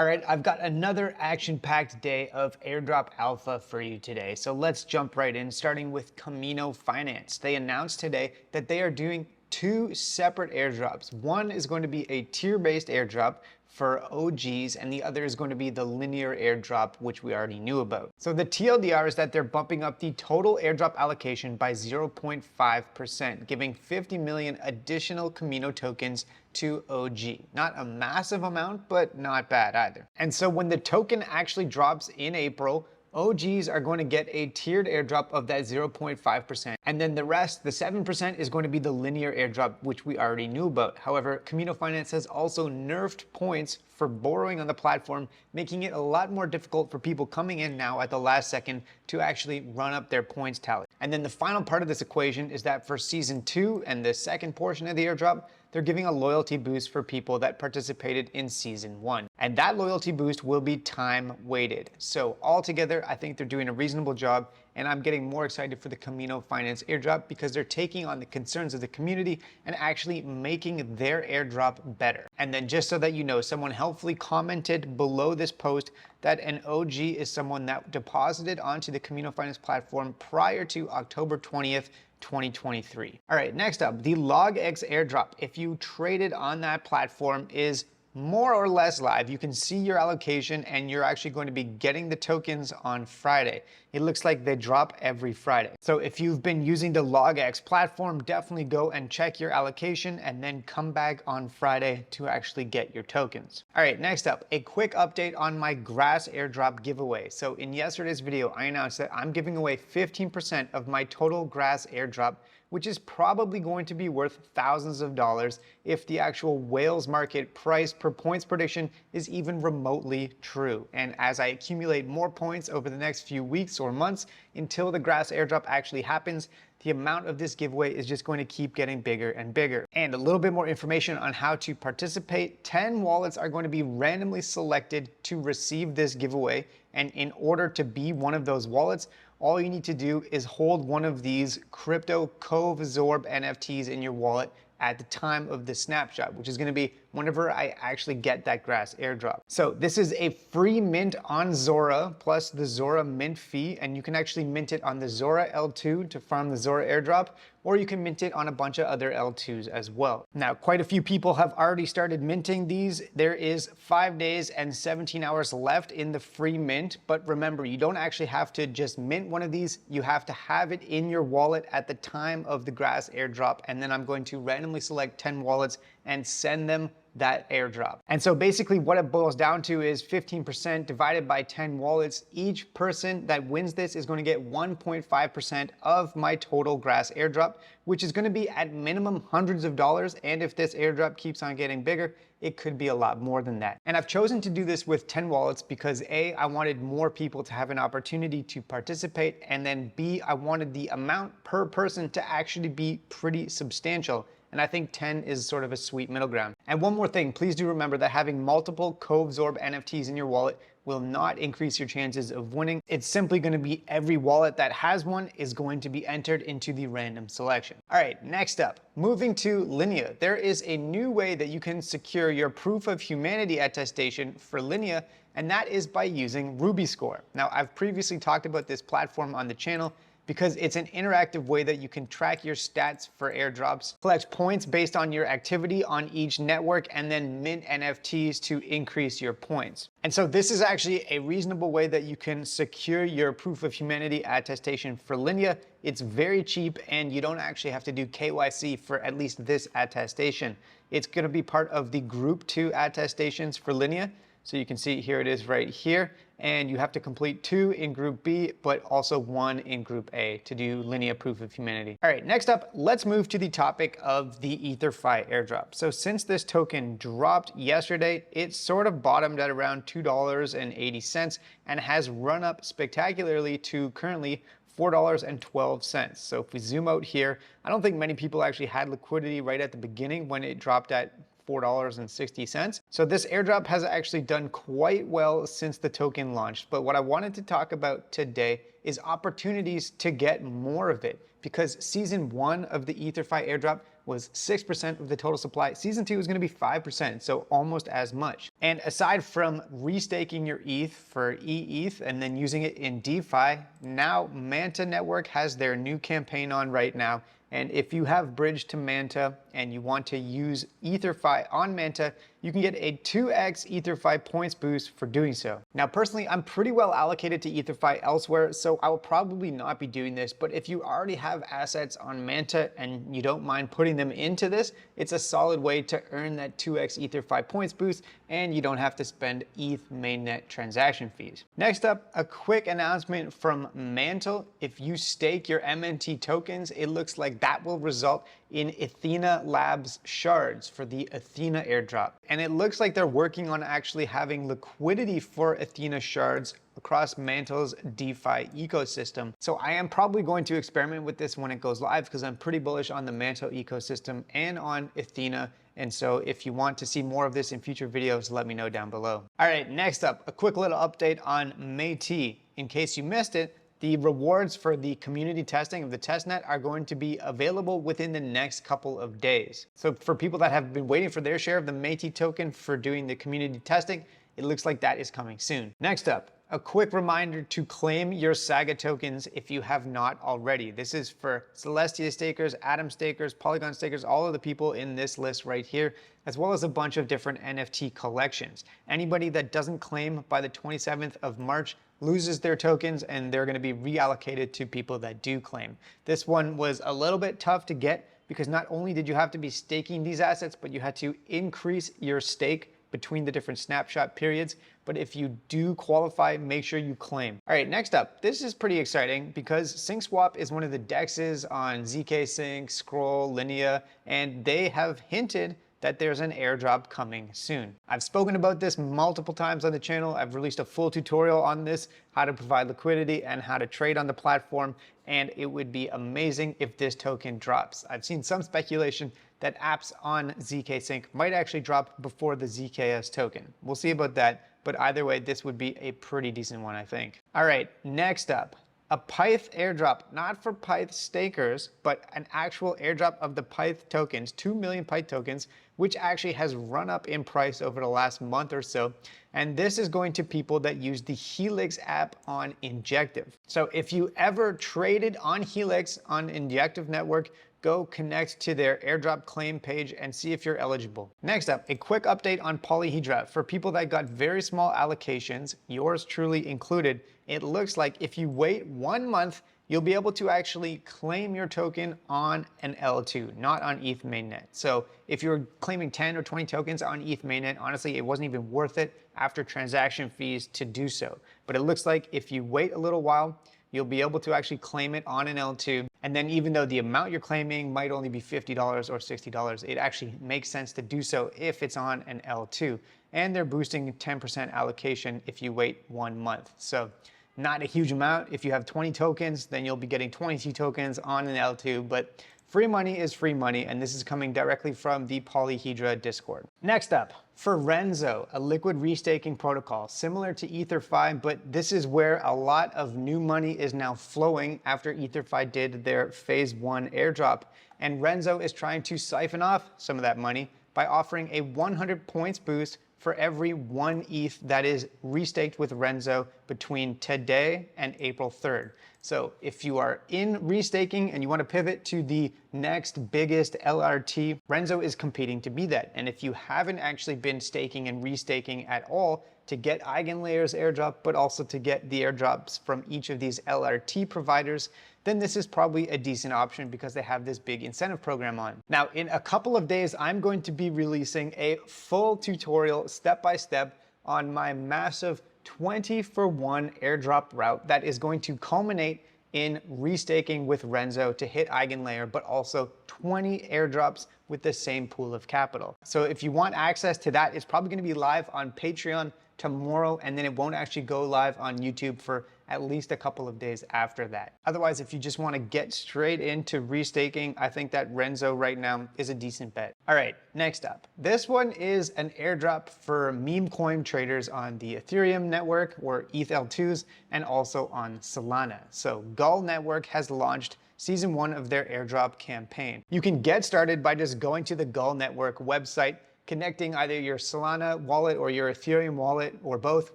All right, I've got another action-packed day of airdrop alpha for you today. So let's jump right in, starting with Camino Finance. They announced today that they are doing two separate airdrops. One is going to be a tier-based airdrop for OGs, and the other is going to be the linear airdrop, which we already knew about. So the TLDR is that they're bumping up the total airdrop allocation by 0.5%, giving 50 million additional Camino tokens to OG. Not a massive amount, but not bad either. And so when the token actually drops in April, OGs are going to get a tiered airdrop of that 0.5%. And then the rest, the 7%, is going to be the linear airdrop, which we already knew about. However, Camino Finance has also nerfed points for borrowing on the platform, making it a lot more difficult for people coming in now at the last second to actually run up their points tally. And then the final part of this equation is that for season 2 and the second portion of the airdrop, they're giving a loyalty boost for people that participated in season 1. And that loyalty boost will be time weighted. So altogether, I think they're doing a reasonable job, and I'm getting more excited for the Camino Finance airdrop because they're taking on the concerns of the community and actually making their airdrop better. And then just so that you know, someone helpfully commented below this post that an OG is someone that deposited onto the Camino Finance platform prior to October 20th, 2023. All right, next up, the LogX airdrop. If you traded on that platform, is more or less live. You can see your allocation and you're actually going to be getting the tokens on Friday. It looks like they drop every Friday. So if you've been using the LogX platform, definitely go and check your allocation and then come back on Friday to actually get your tokens. All right, next up, a quick update on my grass airdrop giveaway. So in yesterday's video, I announced that I'm giving away 15% of my total grass airdrop, which is probably going to be worth thousands of dollars if the actual whales market price per points prediction is even remotely true. And as I accumulate more points over the next few weeks or months until the grass airdrop actually happens, the amount of this giveaway is just going to keep getting bigger and bigger. And a little bit more information on how to participate. 10 wallets are going to be randomly selected to receive this giveaway. And in order to be one of those wallets, all you need to do is hold one of these Krypto Cove NFTs in your wallet at the time of the snapshot, which is going to be whenever I actually get that grass airdrop. So this is a free mint on Zora plus the Zora mint fee, and you can actually mint it on the Zora L2 to farm the Zora airdrop, or you can mint it on a bunch of other L2s as well. Now, quite a few people have already started minting these. There is 5 days and 17 hours left in the free mint, but remember, you don't actually have to just mint one of these. You have to have it in your wallet at the time of the grass airdrop, and then I'm going to randomly select 10 wallets and send them that airdrop. And so basically what it boils down to is 15% divided by 10 wallets. Each person that wins this is going to get 1.5% of my total grass airdrop, which is going to be at minimum hundreds of dollars. And if this airdrop keeps on getting bigger, it could be a lot more than that. And I've chosen to do this with 10 wallets because A, I wanted more people to have an opportunity to participate, and then B, I wanted the amount per person to actually be pretty substantial. And I think 10 is sort of a sweet middle ground. And one more thing, please do remember that having multiple Cove NFTs in your wallet will not increase your chances of winning. It's simply going to be every wallet that has one is going to be entered into the random selection. All right, next up, moving to Linea. There is a new way that you can secure your proof of humanity attestation for Linea, and that is by using RubyScore. Now, I've previously talked about this platform on the channel because it's an interactive way that you can track your stats for airdrops, collect points based on your activity on each network, and then mint NFTs to increase your points. And so this is actually a reasonable way that you can secure your proof of humanity attestation for Linea. It's very cheap, and you don't actually have to do KYC for at least this attestation. It's going to be part of the Group 2 attestations for Linea. So you can see here it is right here, and you have to complete 2 in Group B, but also 1 in Group A to do Linea Proof of Humanity. All right, next up, let's move to the topic of the EtherFi airdrop. So since this token dropped yesterday, it sort of bottomed at around $2.80 and has run up spectacularly to currently $4.12. So if we zoom out here, I don't think many people actually had liquidity right at the beginning when it dropped at $4.60. So this airdrop has actually done quite well since the token launched. But what I wanted to talk about today is opportunities to get more of it, because season 1 of the EtherFi airdrop was 6% of the total supply. Season 2 is going to be 5%, so almost as much. And aside from restaking your ETH for ETH and then using it in DeFi, now Manta Network has their new campaign on right now. And if you have bridge to Manta and you want to use EtherFi on Manta, you can get a 2x EtherFi points boost for doing so. Now, personally, I'm pretty well allocated to EtherFi elsewhere, so I will probably not be doing this. But if you already have assets on Manta and you don't mind putting them into this, it's a solid way to earn that 2x EtherFi points boost, and you don't have to spend ETH mainnet transaction fees. Next up, a quick announcement from Mantle. If you stake your MNT tokens, it looks like that will result in Athena Labs shards for the Athena airdrop. And it looks like they're working on actually having liquidity for Athena shards across Mantle's DeFi ecosystem. So I am probably going to experiment with this when it goes live because I'm pretty bullish on the Mantle ecosystem and on Athena. And so if you want to see more of this in future videos, let me know down below. All right, next up, a quick little update on Métis. In case you missed it, the rewards for the community testing of the testnet are going to be available within the next couple of days. So for people that have been waiting for their share of the Métis token for doing the community testing, it looks like that is coming soon. Next up, a quick reminder to claim your Saga tokens if you have not already. This is for Celestia stakers, Atom stakers, Polygon stakers, all of the people in this list right here, as well as a bunch of different NFT collections. Anybody that doesn't claim by the 27th of March loses their tokens, and they're going to be reallocated to people that do claim. This one was a little bit tough to get because not only did you have to be staking these assets, but you had to increase your stake between the different snapshot periods. But if you do qualify, make sure you claim. All right, next up, this is pretty exciting because SyncSwap is one of the dexes on ZK Sync, Scroll, Linea, and they have hinted that there's an airdrop coming soon. I've spoken about this multiple times on the channel. I've released a full tutorial on this, how to provide liquidity and how to trade on the platform, and it would be amazing if this token drops. I've seen some speculation that apps on ZK Sync might actually drop before the ZKS token. We'll see about that, but either way, this would be a pretty decent one, I think. All right, next up, a Pyth airdrop, not for Pyth stakers, but an actual airdrop of the Pyth tokens, 2 million Pyth tokens, which actually has run up in price over the last month or so. And this is going to people that use the Helix app on Injective. So if you ever traded on Helix on Injective Network, go connect to their airdrop claim page and see if you're eligible. Next up, a quick update on Polyhedra. For people that got very small allocations, yours truly included, it looks like if you wait 1 month, you'll be able to actually claim your token on an L2, not on ETH mainnet. So if you're claiming 10 or 20 tokens on ETH mainnet, honestly, it wasn't even worth it after transaction fees to do so. But it looks like if you wait a little while, you'll be able to actually claim it on an L2. And then even though the amount you're claiming might only be $50 or $60, it actually makes sense to do so if it's on an L2. And they're boosting 10% allocation if you wait 1 month. So not a huge amount. If you have 20 tokens, then you'll be getting 22 tokens on an L2, but free money is free money, and this is coming directly from the Polyhedra Discord. Next up, for Renzo, a liquid restaking protocol, similar to EtherFi, but this is where a lot of new money is now flowing after EtherFi did their phase 1 airdrop. And Renzo is trying to siphon off some of that money by offering a 100 points boost for every 1 ETH that is restaked with Renzo between today and April 3rd. So if you are in restaking and you want to pivot to the next biggest LRT, Renzo is competing to be that. And if you haven't actually been staking and restaking at all to get EigenLayer's airdrop, but also to get the airdrops from each of these LRT providers, then this is probably a decent option because they have this big incentive program on. Now, in a couple of days, I'm going to be releasing a full tutorial step-by-step on my massive 20-for-1 airdrop route that is going to culminate in restaking with Renzo to hit EigenLayer, but also 20 airdrops with the same pool of capital. So if you want access to that, it's probably going to be live on Patreon tomorrow, and then it won't actually go live on YouTube for at least a couple of days after that. Otherwise, if you just want to get straight into restaking, I think that Renzo right now is a decent bet. All right, next up. This one is an airdrop for meme coin traders on the Ethereum network or ETH L2s and also on Solana. So Gull network has launched season 1 of their airdrop campaign. You can get started by just going to the Gull Network website, connecting either your Solana wallet or your Ethereum wallet or both,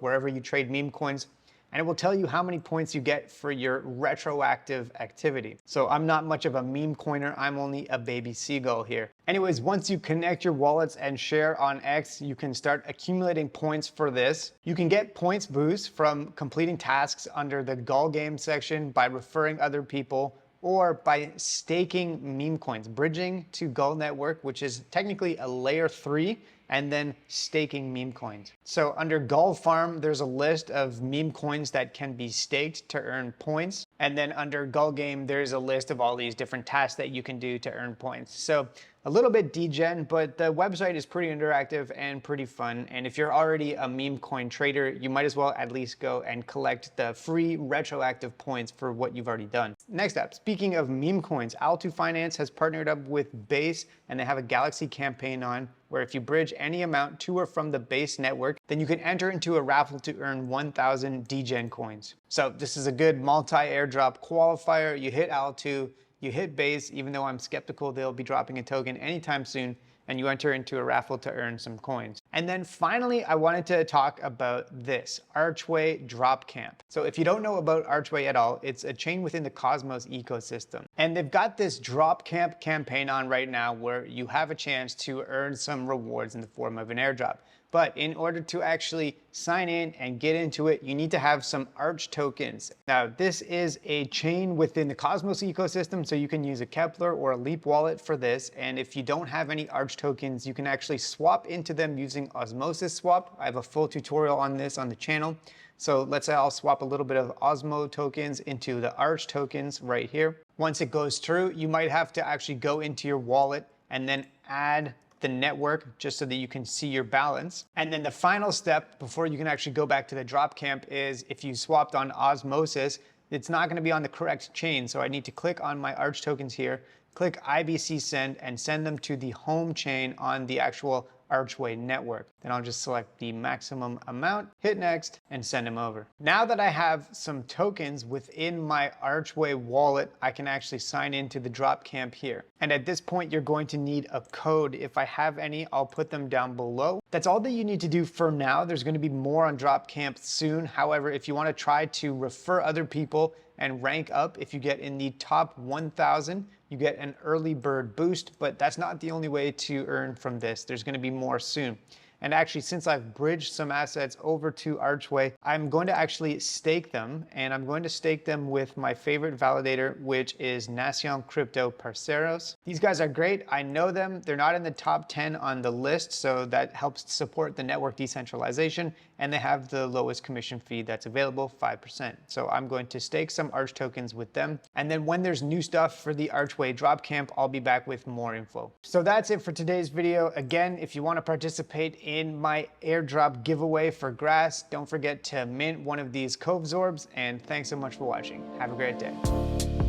wherever you trade meme coins, and it will tell you how many points you get for your retroactive activity. So I'm not much of a meme coiner, I'm only a baby seagull here. Anyways, once you connect your wallets and share on X, you can start accumulating points for this. You can get points boost from completing tasks under the Gull game section by referring other people, or by staking meme coins, bridging to Gull Network, which is technically a layer 3, and then staking meme coins. So under Gull Farm, there's a list of meme coins that can be staked to earn points. And then under Gull Game, there's a list of all these different tasks that you can do to earn points. So a little bit degen, but the website is pretty interactive and pretty fun. And if you're already a meme coin trader, you might as well at least go and collect the free retroactive points for what you've already done. Next up, speaking of meme coins, Altu Finance has partnered up with Base, and they have a Galaxy campaign on where if you bridge any amount to or from the Base network, then you can enter into a raffle to earn 1,000 degen coins. So this is a good multi-airdrop qualifier. You hit Altu, you hit Base, even though I'm skeptical they'll be dropping a token anytime soon, and you enter into a raffle to earn some coins. And then finally, I wanted to talk about this, Archway Drop Camp. So if you don't know about Archway at all, it's a chain within the Cosmos ecosystem. And they've got this Drop Camp campaign on right now where you have a chance to earn some rewards in the form of an airdrop. But in order to actually sign in and get into it, you need to have some Arch tokens. Now, this is a chain within the Cosmos ecosystem, so you can use a Kepler or a Leap wallet for this. And if you don't have any Arch tokens, you can actually swap into them using Osmosis Swap. I have a full tutorial on this on the channel. So let's say I'll swap a little bit of Osmo tokens into the Arch tokens right here. Once it goes through, you might have to actually go into your wallet and then add the network just so that you can see your balance. And then the final step before you can actually go back to the drop camp is if you swapped on Osmosis, it's not going to be on the correct chain. So I need to click on my Arch tokens here, click IBC send, and send them to the home chain on the actual Archway network. Then I'll just select the maximum amount, hit next, and send them over. Now that I have some tokens within my Archway wallet, I can actually sign into the drop camp here. And at this point, you're going to need a code. If I have any, I'll put them down below. That's all that you need to do for now. There's going to be more on drop camp soon. However, if you want to try to refer other people and rank up, if you get in the top 1,000, you get an early bird boost, but that's not the only way to earn from this. There's going to be more soon. And actually, since I've bridged some assets over to Archway, I'm going to actually stake them, and I'm going to stake them with my favorite validator, which is Nacion Crypto Parceros. These guys are great. I know them. They're not in the top 10 on the list, so that helps support the network decentralization, and they have the lowest commission fee that's available, 5%. So I'm going to stake some Arch tokens with them. And then when there's new stuff for the Archway drop camp, I'll be back with more info. So that's it for today's video. Again, if you want to participate in my airdrop giveaway for grass, don't forget to mint one of these Cove orbs, and thanks so much for watching. Have a great day.